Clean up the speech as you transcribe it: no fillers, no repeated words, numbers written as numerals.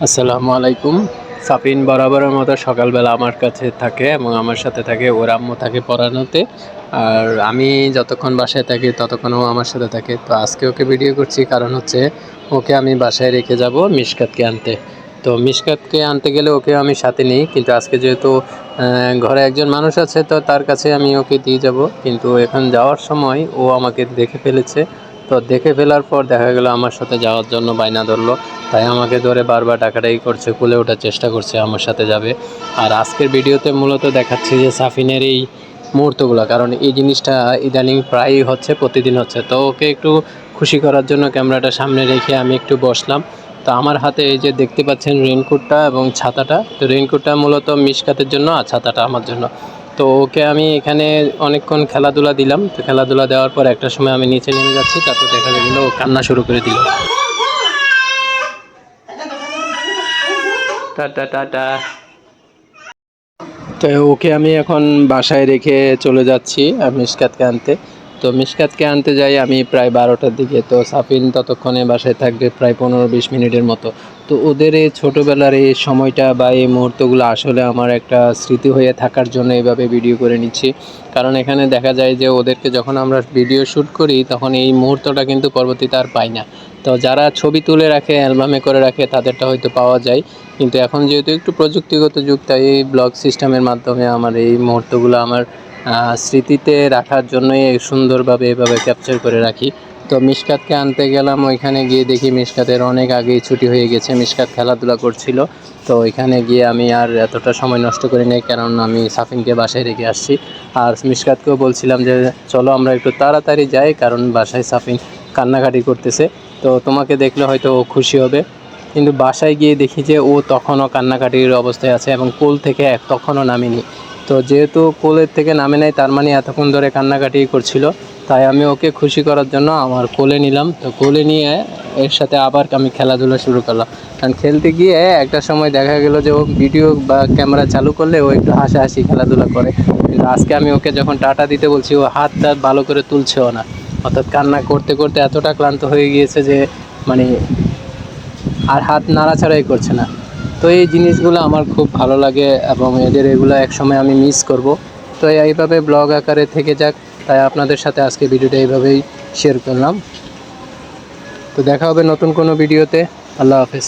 আসসালামু আলাইকুম। সাফিন বরাবরের মতো সকালবেলা আমার কাছে থাকে এবং আমার সাথে থাকে, ওর আম্মু থাকে পড়ানোতে। আর আমি যতক্ষণ বাসায় থাকি ততক্ষণ ও আমার সাথে থাকে। তো আজকে ওকে ভিডিও করছি কারণ হচ্ছে ওকে আমি বাসায় রেখে যাব মিশকাতকে আনতে। তো মিশকাতকে আনতে গেলে ওকে আমি সাথে নিই, কিন্তু আজকে যেহেতু ঘরে একজন মানুষ আছে তো তার কাছে আমি ওকে দিয়ে যাব। কিন্তু এখন যাওয়ার সময় ও আমাকে দেখে ফেলেছে। তো দেখে ফেলার পর দেখা গেল আমার সাথে যাওয়ার জন্য বায়না ধরলো। তাই আমাকে ধরে বারবার ডাকাডাকি করছে, কোলে ওঠার চেষ্টা করছে, আমার সাথে যাবে। আর আজকের ভিডিওতে মূলত দেখাচ্ছি যে সাফিনের এই মুহূর্তগুলো, কারণ এই জিনিসটা ইদানিং প্রায়ই হচ্ছে, প্রতিদিন হচ্ছে। তো ওকে একটু খুশি করার জন্য ক্যামেরাটা সামনে রেখে আমি একটু বসলাম। তো আমার হাতে এই যে দেখতে পাচ্ছেন রেইনকোটটা এবং ছাতাটা। তো রেইনকোটটা মূলত মিশকাতের জন্য আর ছাতাটা আমার জন্য। তো ওকে আমি এখানে অনেকক্ষণ খেলাধুলা দিলাম। তো খেলাধুলা দেওয়ার পর একটা সময় আমি নিচে নেমে যাচ্ছি, তারপর দেখা গেল ও কান্না শুরু করে দিল। Tata tata. তো ওকে আমি এখন বাসায় রেখে চলে যাচ্ছি মিশকাতকে আনতে। তো মিশকাতকে আনতে যাই আমি প্রায় 12টার দিকে। তো সাফিন ততক্ষণে বাসায় থাকবে প্রায় 15-20 মিনিটের মতো। তো ওদের এই ছোটোবেলার এই সময়টা বা এই মুহূর্তগুলো আসলে আমার একটা স্মৃতি হয়ে থাকার জন্য এইভাবে ভিডিও করে নিচ্ছি। কারণ এখানে দেখা যায় যে ওদেরকে যখন আমরা ভিডিও শ্যুট করি তখন এই মুহূর্তটা কিন্তু পরবর্তীতে আর পাই না। তো যারা ছবি তুলে রাখে, অ্যালবামে করে রাখে, তাদেরটা হয়তো পাওয়া যায়। কিন্তু এখন যেহেতু একটু প্রযুক্তিগত যুগ, তাই এই ব্লগ সিস্টেমের মাধ্যমে আমার এই মুহূর্তগুলো আমার স্মৃতিতে রাখার জন্যই সুন্দরভাবে এভাবে ক্যাপচার করে রাখি। তো মিশকাতকে আনতে গেলাম, ওইখানে গিয়ে দেখি মিশকাতের অনেক আগেই ছুটি হয়ে গেছে। মিশকাত খেলাধুলা করছিল। তো ওইখানে গিয়ে আমি আর এতটা সময় নষ্ট করি নাই, কারণ আমি সাফিনকে বাসায় রেখে আসছি। আর মিশকাতকেও বলছিলাম যে চলো আমরা একটু তাড়াতাড়ি যাই, কারণ বাসায় সাফিন কান্নাকাটি করতেছে। তো তোমাকে দেখলে হয়তো ও খুশি হবে। কিন্তু বাসায় গিয়ে দেখি যে ও তখনও কান্নাকাটির অবস্থায় আছে এবং কোল থেকে তখনও নামেনি। তো যেহেতু কোলের থেকে নামে নাই, তার মানে এতক্ষণ ধরে কান্নাকাটি করছিল। তাই আমি ওকে খুশি করার জন্য আমার কোলে নিলাম। তো কোলে নিয়ে এর সাথে আবার আমি খেলাধুলা শুরু করলাম। কারণ খেলতে গিয়ে একটা সময় দেখা গেল যে ও ভিডিও বা ক্যামেরা চালু করলে ও একটু হাসাহাসি খেলাধুলা করে। কিন্তু আজকে আমি ওকে যখন টাটা দিতে বলছি, ও হাতটা ভালো করে তুলছেও না। অর্থাৎ কান্না করতে করতে এতটা ক্লান্ত হয়ে গিয়েছে যে মানে আর হাত নাড়াচাড়াই করছে না। তো এই জিনিসগুলো আমার খুব ভালো লাগে এবং এদের এগুলো একসময় আমি মিস করব। তো এইভাবে ব্লগ আকারে থেকে যাক, তাই আপনাদের সাথে আজকে ভিডিওটা এইভাবেই শেয়ার করলাম। তো দেখা হবে নতুন কোনো ভিডিওতে। আল্লাহ হাফেজ।